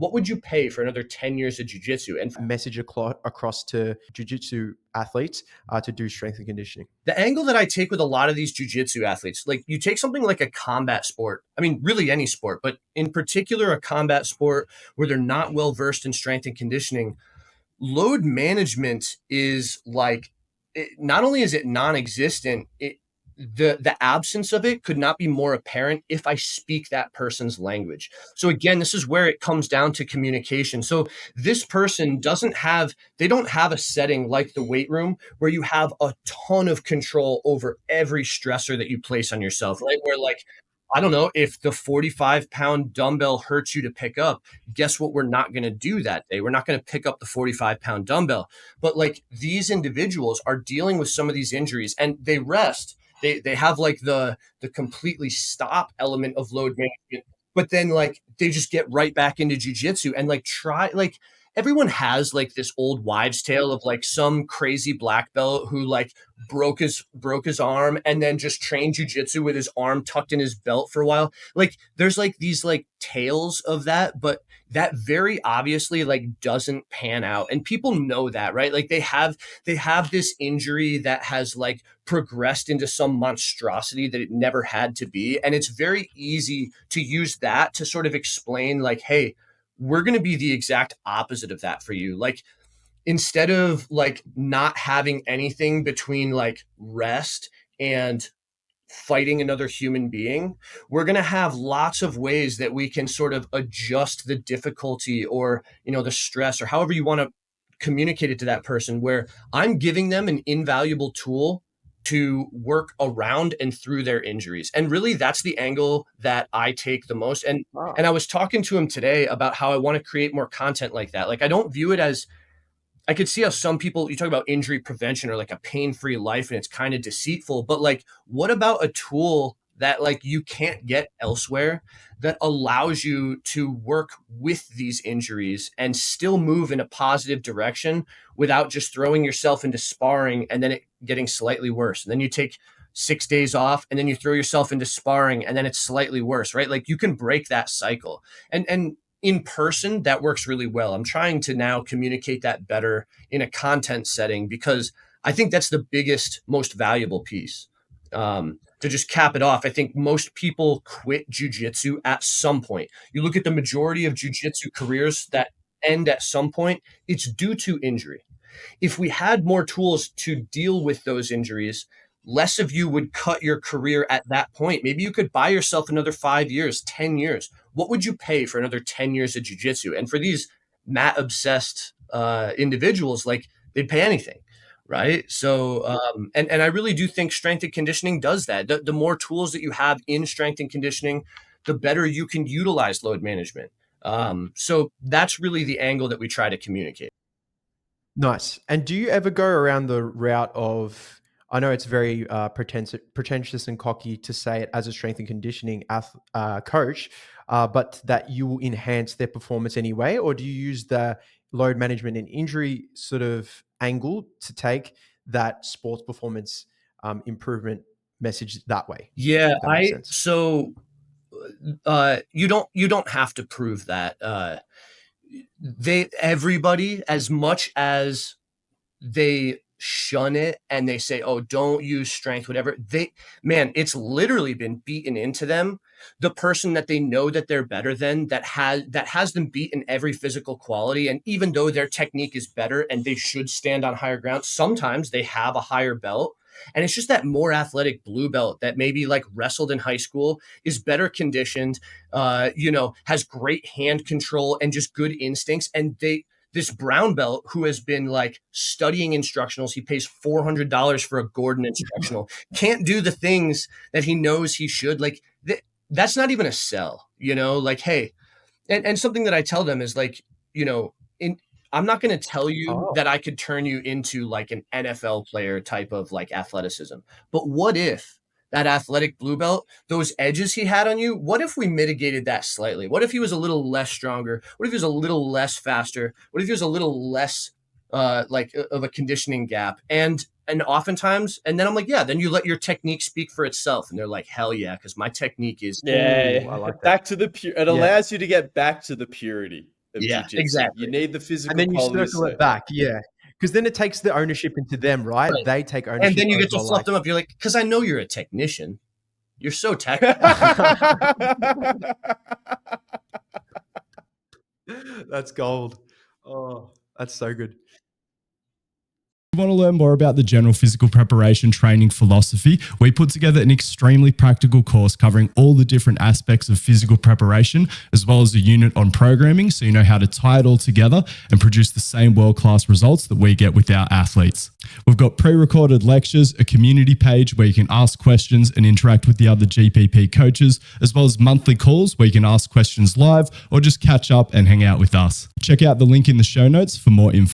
what would you pay for another 10 years of jiu-jitsu? And message across to jiu-jitsu athletes to do strength and conditioning? The angle that I take with a lot of these jiu-jitsu athletes, like you take something like a combat sport, I mean, really any sport, but in particular a combat sport where they're not well versed in strength and conditioning, load management is like, not only is it non-existent, the absence of it could not be more apparent if I speak that person's language. So again, this is where it comes down to communication. So this person they don't have a setting like the weight room where you have a ton of control over every stressor that you place on yourself, right? Where like, I don't know, if the 45-pound dumbbell hurts you to pick up, guess what? We're not going to do that day. We're not going to pick up the 45-pound dumbbell. But like these individuals are dealing with some of these injuries and they rest. They have like the completely stop element of load management, but then like they just get right back into jiu-jitsu and like everyone has like this old wives' tale of like some crazy black belt who like broke his arm and then just trained jiu-jitsu with his arm tucked in his belt for a while. Like there's like these like tales of that, but that very obviously like doesn't pan out. And people know that, right? Like they have this injury that has like progressed into some monstrosity that it never had to be. And it's very easy to use that to sort of explain like, hey, we're going to be the exact opposite of that for you. Like instead of like not having anything between like rest and fighting another human being, we're going to have lots of ways that we can sort of adjust the difficulty or, you know, the stress or however you want to communicate it to that person, where I'm giving them an invaluable tool to work around and through their injuries. And really that's the angle that I take the most. And I was talking to him today about how I want to create more content like that. Like I don't view it as, I could see how some people, you talk about injury prevention or like a pain-free life and it's kind of deceitful, but like, what about a tool that like you can't get elsewhere that allows you to work with these injuries and still move in a positive direction without just throwing yourself into sparring and then it getting slightly worse. And then you take 6 days off and then you throw yourself into sparring and then it's slightly worse, right? Like you can break that cycle. And in person, that works really well. I'm trying to now communicate that better in a content setting because I think that's the biggest, most valuable piece. To just cap it off, I think most people quit jiu-jitsu at some point. You look at the majority of jiu-jitsu careers that end at some point, it's due to injury. If we had more tools to deal with those injuries, less of you would cut your career at that point. Maybe you could buy yourself another 5 years, 10 years. What would you pay for another 10 years of jiu-jitsu? And for these mat obsessed individuals, like they'd pay anything. Right. So, and I really do think strength and conditioning does that. The more tools that you have in strength and conditioning, the better you can utilize load management. So that's really the angle that we try to communicate. Nice. And do you ever go around the route of, I know it's very pretentious and cocky to say it as a strength and conditioning coach, but that you will enhance their performance anyway? Or do you use the load management and injury sort of angle to take that sports performance improvement message that way? Yeah, you don't have to prove that. Everybody, as much as they shun it and they say, oh, don't use strength, whatever, it's literally been beaten into them. The person that they know that they're better than, that has them beat in every physical quality. And even though their technique is better and they should stand on higher ground, sometimes they have a higher belt. And it's just that more athletic blue belt that maybe like wrestled in high school, is better conditioned, has great hand control and just good instincts. And this brown belt who has been like studying instructionals, he pays $400 for a Gordon instructional, can't do the things that he knows he should. Like that's not even a sell, like, hey, and something that I tell them is like, I'm not going to tell you that I could turn you into like an NFL player type of like athleticism, but what if that athletic blue belt, those edges he had on you, what if we mitigated that slightly? What if he was a little less stronger? What if he was a little less faster? What if he was a little less like of a conditioning gap? And oftentimes, and then I'm like, yeah, then you let your technique speak for itself. And they're like, hell yeah, because my technique is I like that. Back to the pure. It allows you to get back to the purity. of Yeah, jiu-jitsu. You exactly. need the And physical then you qualities. circle it back. Yeah. Because then it takes the ownership into them, right? Right. They take And ownership then you get to over fluff like, them up. You're like, because I know you're a technician. You're so technical. that's gold. Oh, that's so good. If you want to learn more about the general physical preparation training philosophy, we put together an extremely practical course covering all the different aspects of physical preparation, as well as a unit on programming, so you know how to tie it all together and produce the same world-class results that we get with our athletes. We've got pre-recorded lectures, a community page where you can ask questions and interact with the other GPP coaches, as well as monthly calls where you can ask questions live or just catch up and hang out with us. Check out the link in the show notes for more info.